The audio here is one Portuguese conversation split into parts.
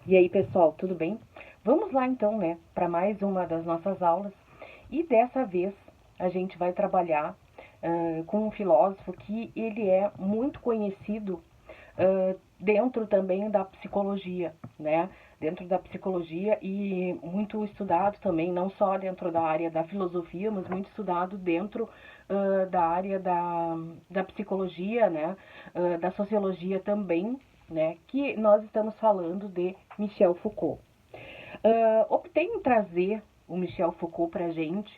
E aí, pessoal, tudo bem? Vamos lá então, né, para mais uma das nossas aulas. E dessa vez a gente vai trabalhar com um filósofo que ele é muito conhecido dentro também da psicologia, né? Dentro da psicologia e muito estudado também, não só dentro da área da filosofia, mas muito estudado dentro da área da psicologia, né? Da sociologia também, né? Que nós estamos falando de Michel Foucault. Optei em trazer o Michel Foucault para a gente,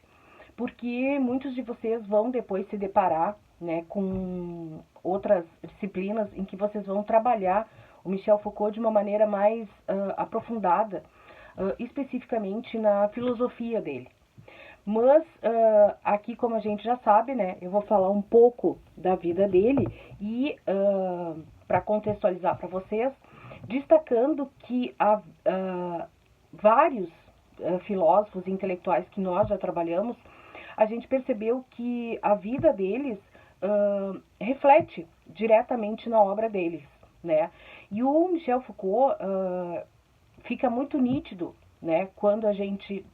porque muitos de vocês vão depois se deparar, né, com outras disciplinas em que vocês vão trabalhar o Michel Foucault de uma maneira mais aprofundada, especificamente na filosofia dele. Mas aqui, como a gente já sabe, né, eu vou falar um pouco da vida dele e para contextualizar para vocês, destacando que há vários filósofos e intelectuais que nós já trabalhamos, a gente percebeu que a vida deles reflete diretamente na obra deles, né? E o Michel Foucault fica muito nítido, né, quando a gente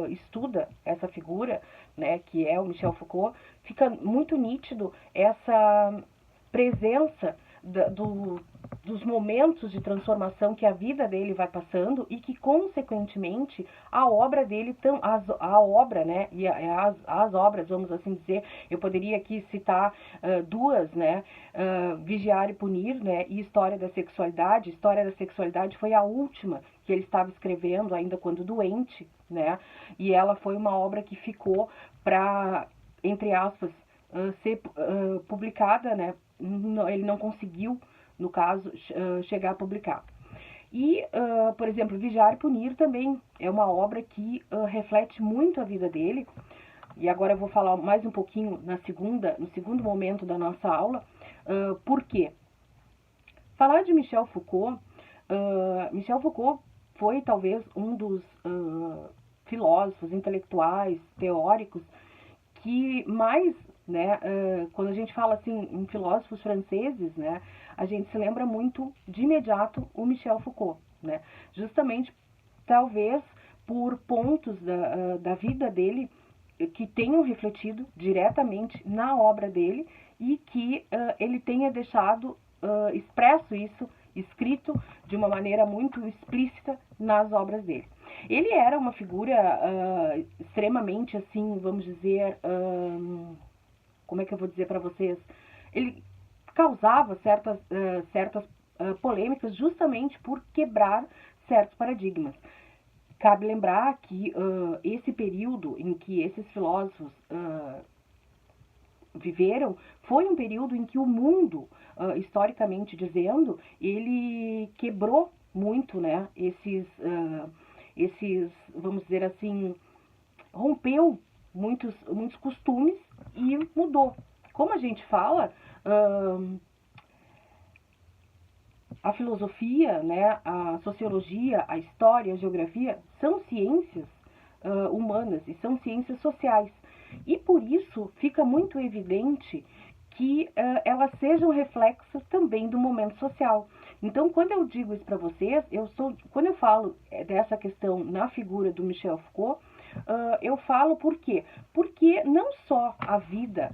estuda essa figura, né, que é o Michel Foucault, fica muito nítido essa presença dos momentos de transformação que a vida dele vai passando e que, consequentemente, a obra dele, a obra, né, e as obras, vamos assim dizer, eu poderia aqui citar duas, né, Vigiar e Punir, né, e História da Sexualidade. História da Sexualidade foi a última que ele estava escrevendo ainda quando doente, né, e ela foi uma obra que ficou para, entre aspas, ser publicada, né, ele não conseguiu, no caso, chegar a publicar. E, por exemplo, Vigiar e Punir também é uma obra que reflete muito a vida dele. E agora eu vou falar mais um pouquinho no segundo momento da nossa aula. Por quê? Falar de Michel Foucault, Michel Foucault foi talvez um dos filósofos, intelectuais, teóricos que mais, né, quando a gente fala assim em filósofos franceses, né, a gente se lembra muito de imediato o Michel Foucault, né, justamente talvez por pontos da vida dele que tenham refletido diretamente na obra dele e que ele tenha deixado expresso isso, escrito de uma maneira muito explícita nas obras dele. Ele era uma figura extremamente, assim, vamos dizer, como é que eu vou dizer para vocês? Ele causava certas polêmicas justamente por quebrar certos paradigmas. Cabe lembrar que esse período em que esses filósofos viveram foi um período em que o mundo, historicamente dizendo, ele quebrou muito, né, esses, vamos dizer assim, rompeu muitos costumes e mudou. Como a gente fala, a filosofia, né, a sociologia, a história, a geografia são ciências humanas e são ciências sociais. E por isso fica muito evidente que elas sejam reflexos também do momento social. Então, quando eu digo isso para vocês, quando eu falo dessa questão na figura do Michel Foucault, eu falo por quê? Porque não só a vida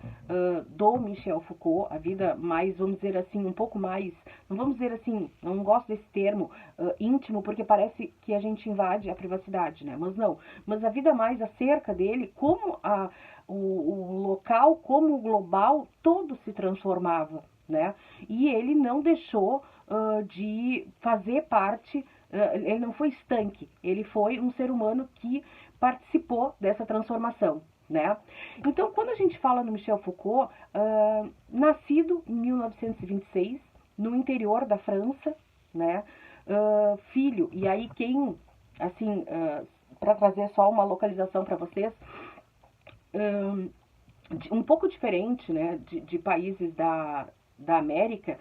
do Michel Foucault, a vida mais, vamos dizer assim, um pouco mais, não vamos dizer assim, não gosto desse termo íntimo, porque parece que a gente invade a privacidade, né? Mas não, mas a vida mais acerca dele, como o local, como o global, todo se transformava, né? E ele não deixou de fazer parte, ele não foi estanque, ele foi um ser humano que participou dessa transformação, né? Então, quando a gente fala no Michel Foucault, nascido em 1926, no interior da França, né? Filho, e aí quem, assim, para trazer só uma localização para vocês, um pouco diferente, né, de países da América,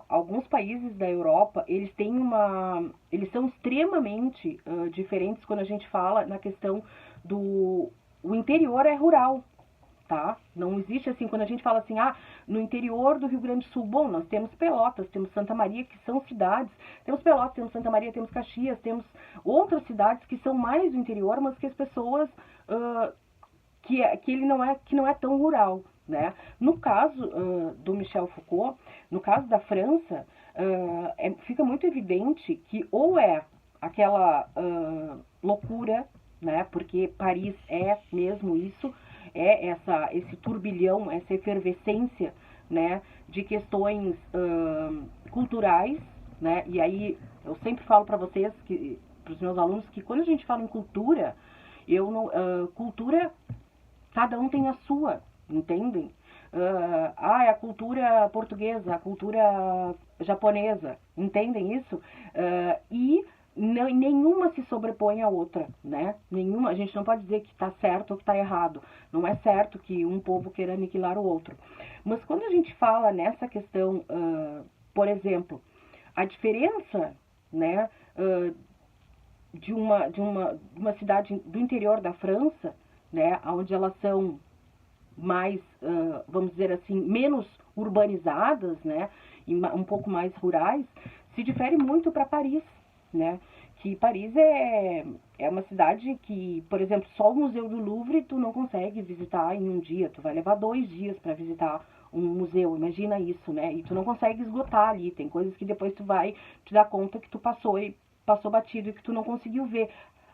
alguns países da Europa, eles são extremamente diferentes quando a gente fala na questão o interior é rural, tá? Não existe assim, quando a gente fala assim, no interior do Rio Grande do Sul, bom, nós temos Pelotas, temos Santa Maria, que são cidades, temos Pelotas, temos Santa Maria, temos Caxias, temos outras cidades que são mais do interior, mas que as pessoas, que não é tão rural, né? No caso do Michel Foucault, no caso da França, fica muito evidente que ou é aquela loucura, né? Porque Paris é mesmo isso, é esse turbilhão, essa efervescência, né? De questões culturais, né? E aí eu sempre falo para vocês, para os meus alunos, que quando a gente fala em cultura, cultura, cada um tem a sua, entendem? É a cultura portuguesa, a cultura japonesa, entendem isso? E nenhuma se sobrepõe à outra, né? Nenhuma, a gente não pode dizer que está certo ou que está errado. Não é certo que um povo queira aniquilar o outro. Mas quando a gente fala nessa questão, por exemplo, a diferença, né, de uma cidade do interior da França, né, onde elas são mais, vamos dizer assim, menos urbanizadas, né, e um pouco mais rurais, se difere muito para Paris, né, que Paris é uma cidade que, por exemplo, só o Museu do Louvre tu não consegue visitar em um dia, tu vai levar 2 dias para visitar um museu, imagina isso, né, e tu não consegue esgotar ali, tem coisas que depois tu vai te dar conta que tu passou batido e que tu não conseguiu ver.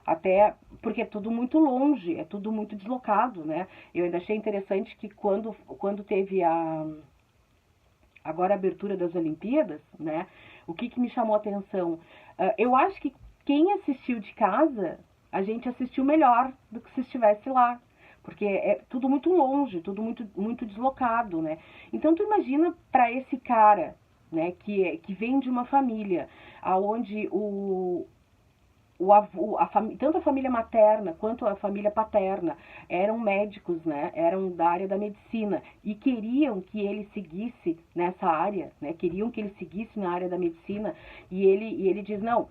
Até porque é tudo muito longe, é tudo muito deslocado, né? Eu ainda achei interessante que quando teve agora a abertura das Olimpíadas, né? O que me chamou a atenção? Eu acho que quem assistiu de casa, a gente assistiu melhor do que se estivesse lá. Porque é tudo muito longe, tudo muito, muito deslocado, né? Então tu imagina para esse cara, né? Que vem de uma família onde tanto a família materna quanto a família paterna eram médicos, né? Eram da área da medicina e queriam que ele seguisse nessa área, né? Queriam que ele seguisse na área da medicina e ele diz, não,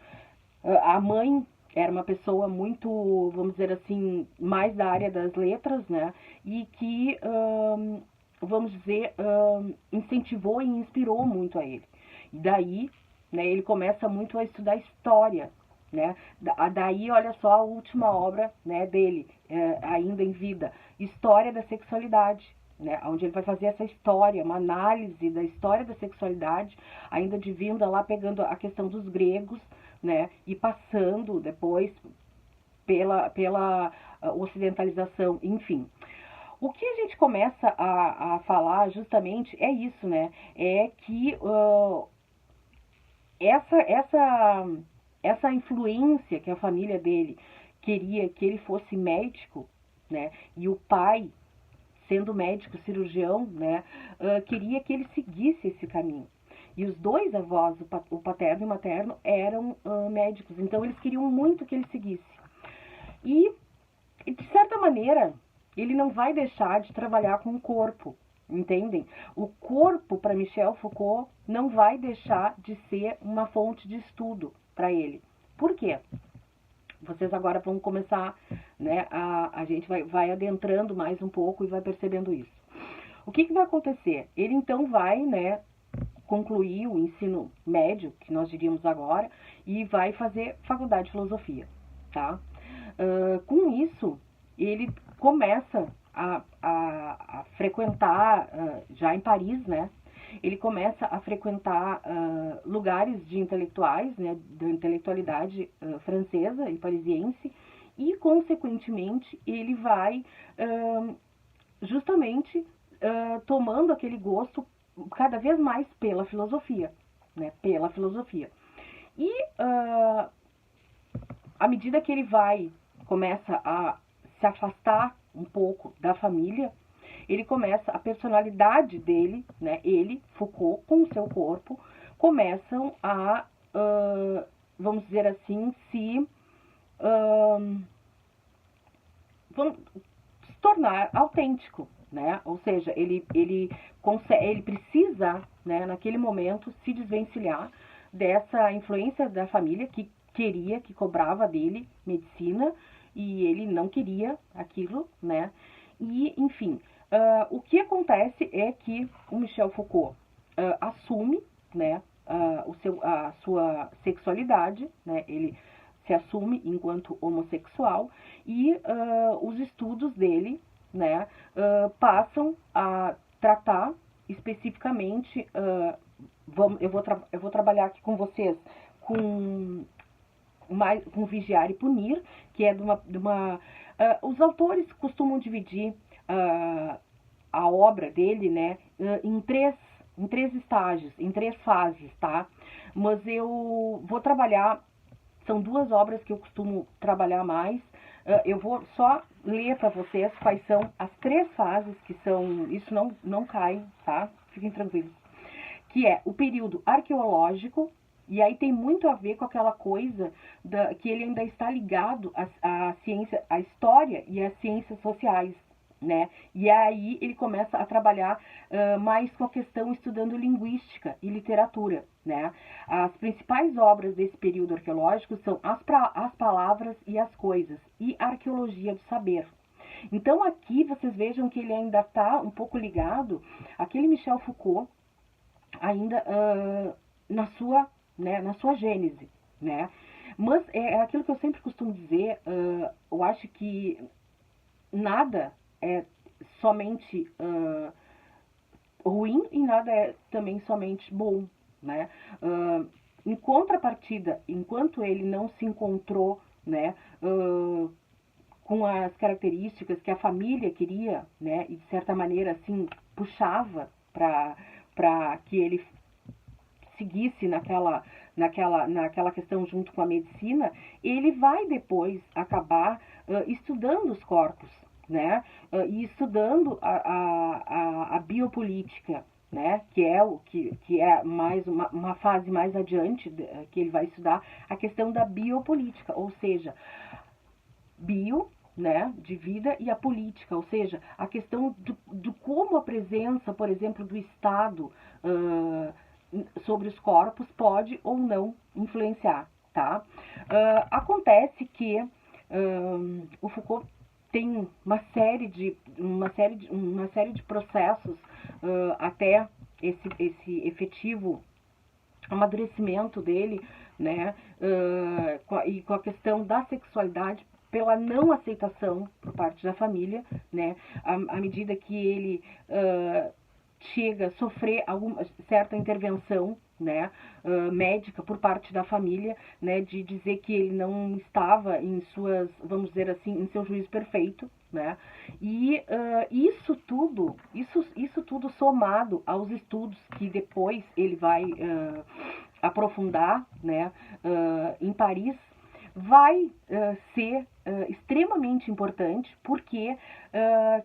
a mãe era uma pessoa muito, vamos dizer assim, mais da área das letras, né? E que, vamos dizer, incentivou e inspirou muito a ele. E daí, né, ele começa muito a estudar história, né? Daí, olha só a última obra, né, dele, ainda em vida, História da Sexualidade, né, onde ele vai fazer essa história, uma análise da história da sexualidade, ainda de vinda lá pegando a questão dos gregos, né, e passando depois pela ocidentalização, enfim. O que a gente começa a falar justamente é isso, né, é que essa influência que a família dele queria que ele fosse médico, né, e o pai, sendo médico cirurgião, né, queria que ele seguisse esse caminho. E os dois avós, o paterno e o materno, eram médicos, então eles queriam muito que ele seguisse. E, de certa maneira, ele não vai deixar de trabalhar com o corpo, entendem? O corpo, para Michel Foucault, não vai deixar de ser uma fonte de estudo para ele. Por quê? Vocês agora vão começar, né, a gente vai adentrando mais um pouco e vai percebendo isso. O que vai acontecer? Ele então vai, né, concluir o ensino médio, que nós diríamos agora, e vai fazer faculdade de filosofia, tá? Com isso, ele começa a frequentar, já em Paris, né? Ele começa a frequentar lugares de intelectuais, né, da intelectualidade francesa e parisiense, e, consequentemente, ele vai justamente tomando aquele gosto cada vez mais pela filosofia, né, pela filosofia. E à medida que ele começa a se afastar um pouco da família, ele começa, a personalidade dele, né, ele, Foucault, com o seu corpo, começam a, vamos dizer assim, se tornar autêntico, né? Ou seja, ele precisa, né, naquele momento, se desvencilhar dessa influência da família que cobrava dele medicina, e ele não queria aquilo, né? E, enfim, O que acontece é que o Michel Foucault assume, né, a sua sexualidade, né, ele se assume enquanto homossexual e os estudos dele, né, passam a tratar especificamente, eu vou trabalhar aqui com vocês com Vigiar e Punir, que é os autores costumam dividir a obra dele, né, em três estágios, em três fases, tá? Mas eu vou trabalhar, são duas obras que eu costumo trabalhar mais. Eu vou só ler para vocês quais são as três fases que são, isso não cai, tá? Fiquem tranquilos. Que é o período arqueológico, e aí tem muito a ver com aquela coisa que ele ainda está ligado à ciência, à história e às ciências sociais, né? E aí ele começa a trabalhar mais com a questão estudando linguística e literatura, né? As principais obras desse período arqueológico são as palavras e as coisas e a arqueologia do saber. Então aqui vocês vejam que ele ainda está um pouco ligado àquele Michel Foucault, ainda na sua gênese, né? Mas é aquilo que eu sempre costumo dizer, eu acho que nada é somente ruim e nada é também somente bom, né? Em contrapartida, enquanto ele não se encontrou, né, com as características que a família queria, né, e de certa maneira assim puxava para que ele seguisse naquela questão junto com a medicina, ele vai depois acabar estudando os corpos, né? E estudando a biopolítica, né? Que é mais uma fase mais adiante, que ele vai estudar a questão da biopolítica, ou seja, bio, né, de vida, e a política, ou seja, a questão do como a presença, por exemplo, do Estado sobre os corpos pode ou não influenciar, tá? Acontece que o Foucault tem uma série de processos até esse efetivo amadurecimento dele, né, e com a questão da sexualidade pela não aceitação por parte da família, né, à medida que ele chega a sofrer alguma certa intervenção, né, médica por parte da família, né, de dizer que ele não estava em suas, vamos dizer assim, em seu juízo perfeito, né, e isso tudo somado aos estudos que depois ele vai aprofundar, né, em Paris, vai ser extremamente importante, porque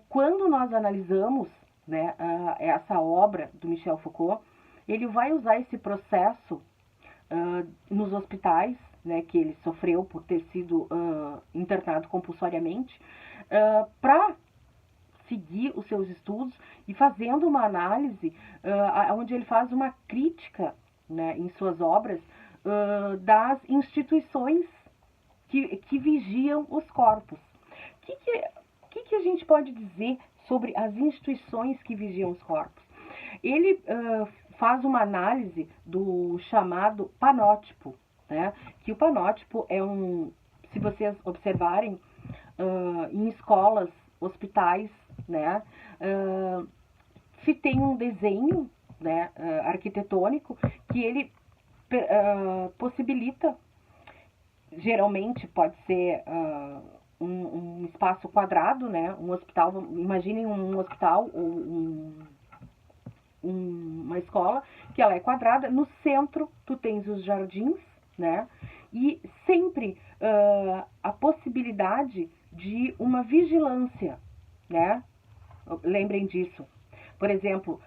quando nós analisamos, né, essa obra do Michel Foucault, ele vai usar esse processo nos hospitais, né, que ele sofreu por ter sido internado compulsoriamente, para seguir os seus estudos e fazendo uma análise onde ele faz uma crítica, né, em suas obras das instituições que vigiam os corpos. O que a gente pode dizer sobre as instituições que vigiam os corpos? Ele faz uma análise do chamado panótipo, né? Que o panótipo é se vocês observarem em escolas, hospitais, né? Se tem um desenho, né, arquitetônico que ele possibilita, geralmente pode ser um espaço quadrado, né? Um hospital, imaginem um hospital ou uma escola que ela é quadrada. No centro tu tens os jardins, né? E sempre a possibilidade de uma vigilância, né? Lembrem disso. Por exemplo,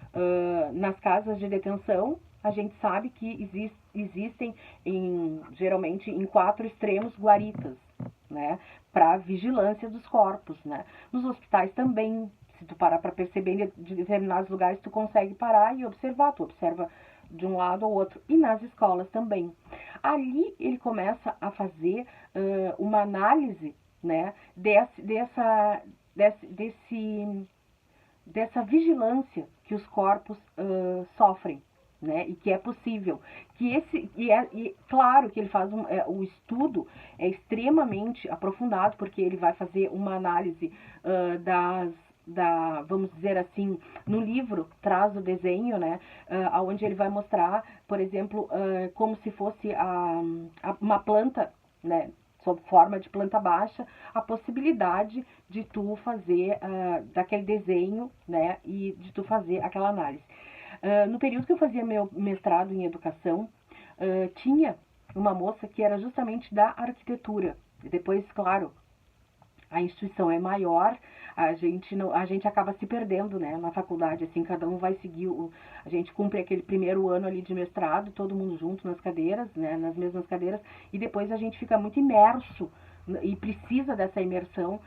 nas casas de detenção, a gente sabe que existem geralmente em 4 extremos guaritas, né, para vigilância dos corpos, né. Nos hospitais também, se tu parar para perceber em determinados lugares, tu consegue parar e observar, tu observa de um lado ao outro, e nas escolas também. Ali ele começa a fazer uma análise, né, dessa vigilância que os corpos sofrem, né, e que é possível, e claro que ele faz o estudo é extremamente aprofundado, porque ele vai fazer uma análise vamos dizer assim, no livro traz o desenho, né, onde ele vai mostrar, por exemplo, como se fosse uma planta, né, sob forma de planta baixa, a possibilidade de tu fazer daquele desenho, né, e de tu fazer aquela análise. No período que eu fazia meu mestrado em educação, tinha uma moça que era justamente da arquitetura. E depois, claro, a instituição é maior, a gente acaba se perdendo, né, na faculdade, assim, cada um vai seguir, a gente cumpre aquele primeiro ano ali de mestrado, todo mundo junto nas cadeiras, né, nas mesmas cadeiras, e depois a gente fica muito imerso e precisa dessa imersão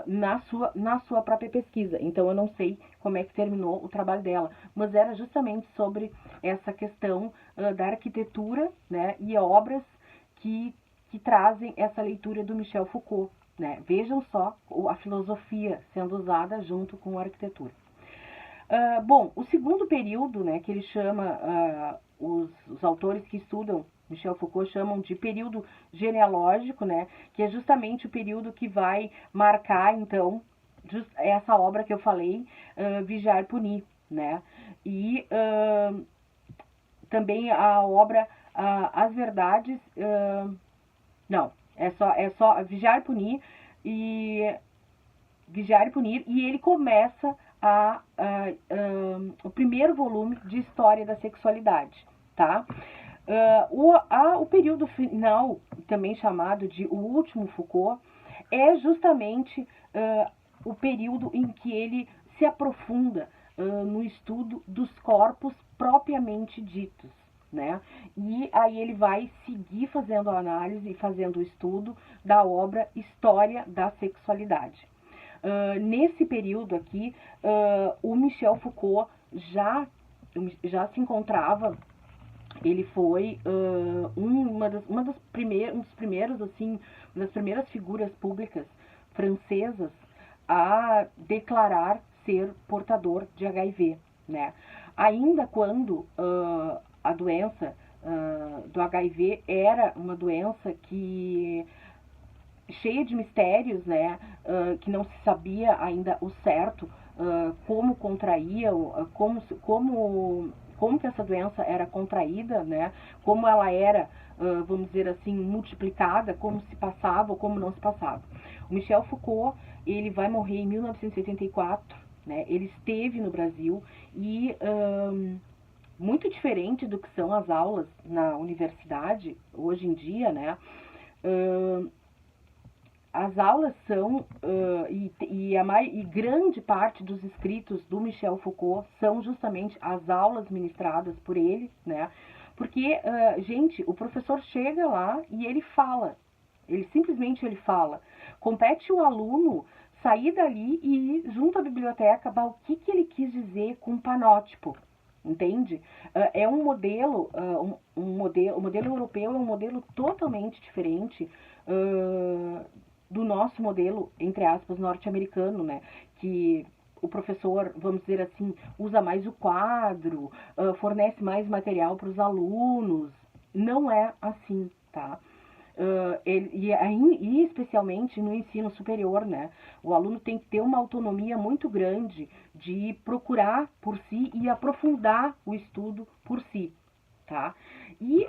na sua própria pesquisa. Então eu não sei como é que terminou o trabalho dela, mas era justamente sobre essa questão da arquitetura, né, e obras que trazem essa leitura do Michel Foucault, né? Vejam só a filosofia sendo usada junto com a arquitetura. Bom, o segundo período, né, que ele chama, os autores que estudam Michel Foucault chamam de período genealógico, né, que é justamente o período que vai marcar, então, essa obra que eu falei, Vigiar e Punir, né, e também a obra As Verdades, não, é só Vigiar e Punir, e ele começa o primeiro volume de História da Sexualidade, tá? O período final, também chamado de O Último Foucault, é justamente o período em que ele se aprofunda no estudo dos corpos propriamente ditos, né? E aí ele vai seguir fazendo a análise e fazendo o estudo da obra História da Sexualidade. Nesse período aqui, o Michel Foucault já se encontrava, ele foi uma das primeiras figuras públicas francesas a declarar ser portador de HIV, né? Ainda quando a doença do HIV era uma doença que cheia de mistérios, né, que não se sabia ainda o certo, como contraía, como que essa doença era contraída, né, como ela era, vamos dizer assim, multiplicada, como se passava ou como não se passava. O Michel Foucault, ele vai morrer em 1984, né, ele esteve no Brasil e muito diferente do que são as aulas na universidade hoje em dia, né, as aulas são, e grande parte dos escritos do Michel Foucault são justamente as aulas ministradas por ele, né? Porque, gente, o professor chega lá e ele fala, simplesmente ele fala. Compete o aluno sair dali e ir junto à biblioteca, o que ele quis dizer com panótipo, entende? É um modelo, o modelo europeu é um modelo totalmente diferente do nosso modelo, entre aspas, norte-americano, né, que o professor, vamos dizer assim, usa mais o quadro, fornece mais material para os alunos. Não é assim, tá? E especialmente no ensino superior, né? O aluno tem que ter uma autonomia muito grande de procurar por si e aprofundar o estudo por si, tá? E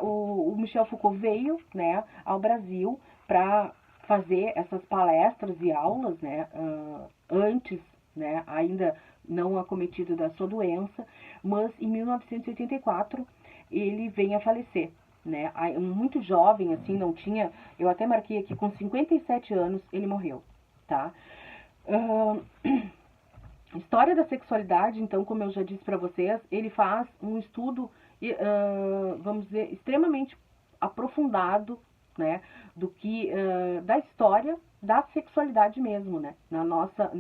o Michel Foucault veio, né, ao Brasil para fazer essas palestras e aulas, né, antes, né, ainda não acometido da sua doença, mas em 1984 ele vem a falecer, né, muito jovem, assim, não tinha, eu até marquei aqui, com 57 anos ele morreu, tá? História da Sexualidade, então, como eu já disse para vocês, ele faz um estudo, vamos dizer, extremamente aprofundado, né, do que da história da sexualidade mesmo, né, na nossa,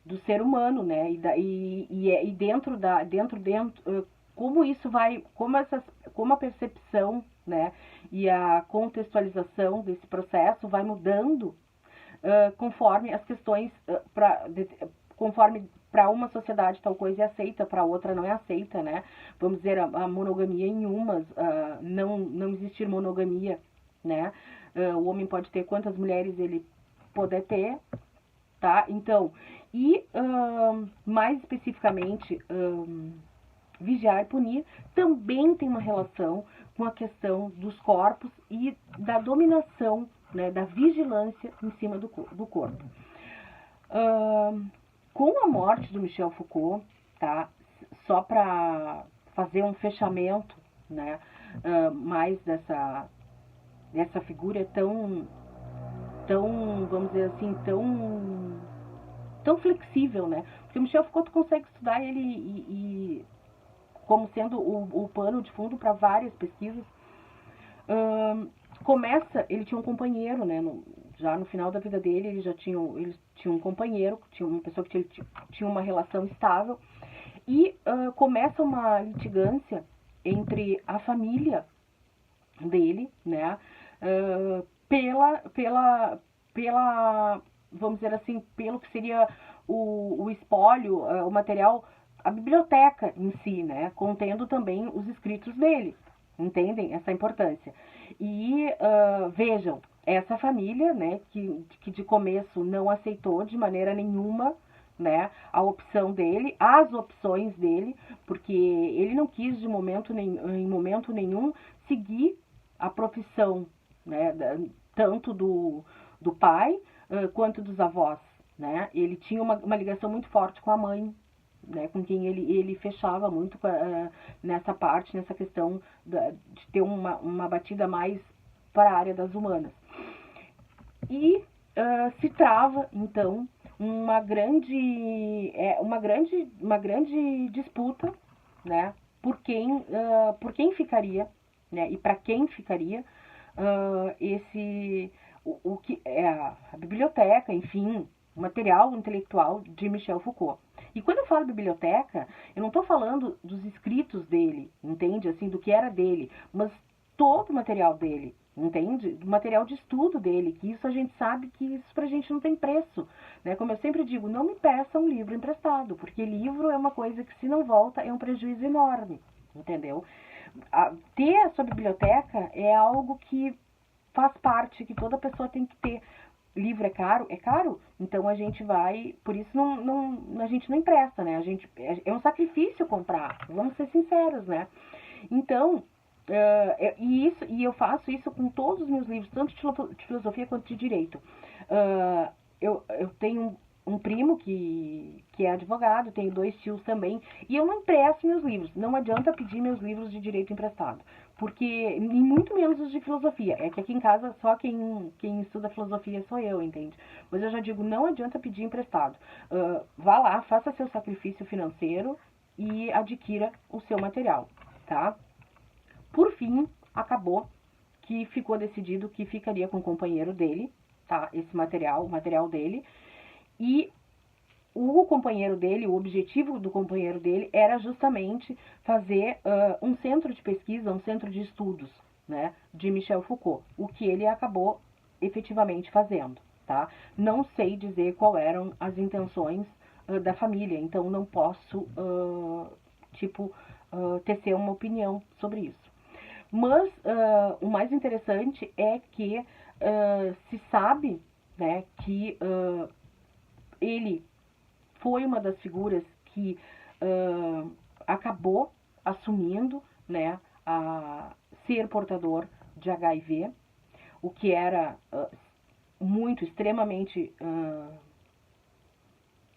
do ser humano, né, e dentro como isso vai, como a percepção, né, e a contextualização desse processo vai mudando conforme as questões, conforme para uma sociedade tal coisa é aceita, para outra não é aceita, né? Vamos dizer, a monogamia em umas, não existir monogamia, né? O homem pode ter quantas mulheres ele puder ter, tá? Então, e mais especificamente, vigiar e punir também tem uma relação com a questão dos corpos e da dominação, né, da vigilância em cima do corpo. Com a morte do Michel Foucault, tá, só para fazer um fechamento, né, mais dessa figura tão, vamos dizer assim, tão flexível, né? Porque o Michel Foucault consegue estudar ele e como sendo o pano de fundo para várias pesquisas. Ele tinha um companheiro, né? Já no final da vida dele, ele tinha um companheiro, tinha uma pessoa que tinha uma relação estável. E começa uma litigância entre a família dele, né? Pela, vamos dizer assim, pelo que seria o espólio, o material, a biblioteca em si, né? Contendo também os escritos dele. Entendem essa importância? E vejam, essa família, né, que de começo não aceitou de maneira nenhuma, né, a opção dele, as opções dele, porque ele não quis em momento nenhum seguir a profissão, né, tanto do pai quanto dos avós, né? Ele tinha uma ligação muito forte com a mãe, né, com quem ele fechava muito nessa parte, nessa questão de ter uma batida mais para a área das humanas. E se trava, então, uma grande disputa, né, por quem ficaria, né, e para quem ficaria o que é a biblioteca, enfim, o material intelectual de Michel Foucault. E quando eu falo biblioteca, eu não estou falando dos escritos dele, entende? Assim, do que era dele, mas todo o material dele, entende? Do material de estudo dele, que isso a gente sabe que isso pra gente não tem preço, né? Como eu sempre digo, não me peça um livro emprestado, porque livro é uma coisa que se não volta é um prejuízo enorme, entendeu? Ter a sua biblioteca é algo que faz parte, que toda pessoa tem que ter. Livro é caro? É caro. Então a gente vai. Por isso a gente não empresta, né? É um sacrifício comprar. Vamos ser sinceros, né? Então, e eu faço isso com todos os meus livros, tanto de filosofia quanto de direito. Eu tenho um primo que é advogado, tenho 2 tios também, e eu não empresto meus livros. Não adianta pedir meus livros de direito emprestado, porque, e muito menos os de filosofia. É que aqui em casa só quem estuda filosofia sou eu, entende? Mas eu já digo, não adianta pedir emprestado. Vá lá, faça seu sacrifício financeiro e adquira o seu material, tá? Por fim, acabou que ficou decidido que ficaria com o companheiro dele, tá? Esse material, o material dele. E o companheiro dele, o objetivo do companheiro dele era justamente fazer um centro de pesquisa, um centro de estudos, né, de Michel Foucault, o que ele acabou efetivamente fazendo, tá? Não sei dizer qual eram as intenções da família, então não posso, tecer uma opinião sobre isso. Mas o mais interessante é que se sabe, né, que ele foi uma das figuras que acabou assumindo, né, a ser portador de HIV, o que era extremamente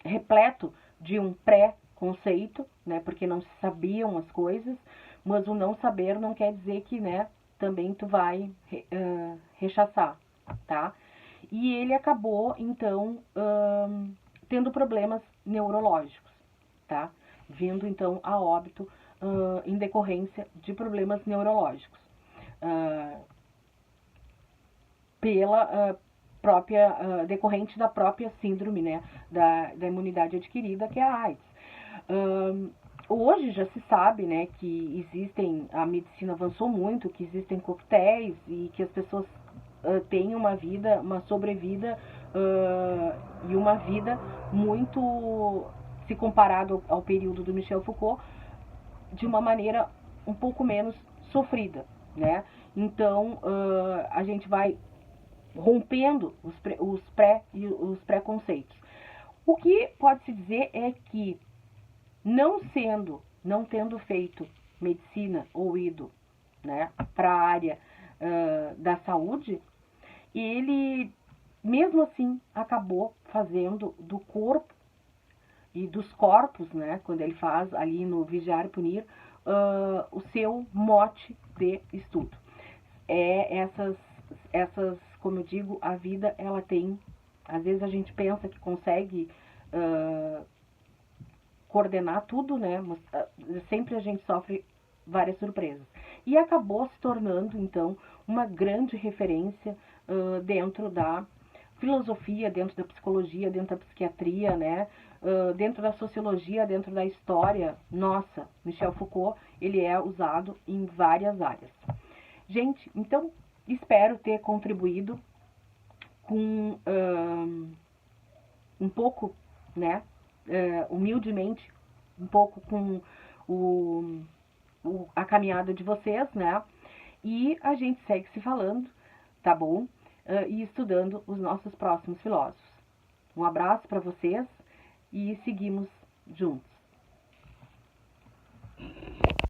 repleto de um pré-conceito, né, porque não se sabiam as coisas, mas o não saber não quer dizer que, né, também tu vai rechaçar, tá? E ele acabou, então, tendo problemas neurológicos, tá? Vindo, então, a óbito em decorrência de problemas neurológicos. Pela própria, decorrente da própria síndrome, né, da imunidade adquirida, que é a AIDS. hoje já se sabe, né, que existem, a medicina avançou muito, que existem coquetéis e que as pessoas têm uma vida, uma sobrevida e uma vida muito, se comparado ao período do Michel Foucault, de uma maneira um pouco menos sofrida, né? Então, a gente vai rompendo os preconceitos. O que pode-se dizer é que, não tendo feito medicina ou ido, né, para a área da saúde, ele, mesmo assim, acabou fazendo do corpo e dos corpos, né, quando ele faz ali no Vigiar e Punir, o seu mote de estudo. Essas, como eu digo, a vida, ela tem, às vezes a gente pensa que consegue coordenar tudo, né, mas sempre a gente sofre várias surpresas. E acabou se tornando, então, uma grande referência dentro da filosofia, dentro da psicologia, dentro da psiquiatria, né, dentro da sociologia, dentro da história. Nossa, Michel Foucault, ele é usado em várias áreas. Gente, então, espero ter contribuído com um pouco, né, humildemente, um pouco com a caminhada de vocês, né, e a gente segue se falando, tá bom? E estudando os nossos próximos filósofos. Um abraço para vocês e seguimos juntos.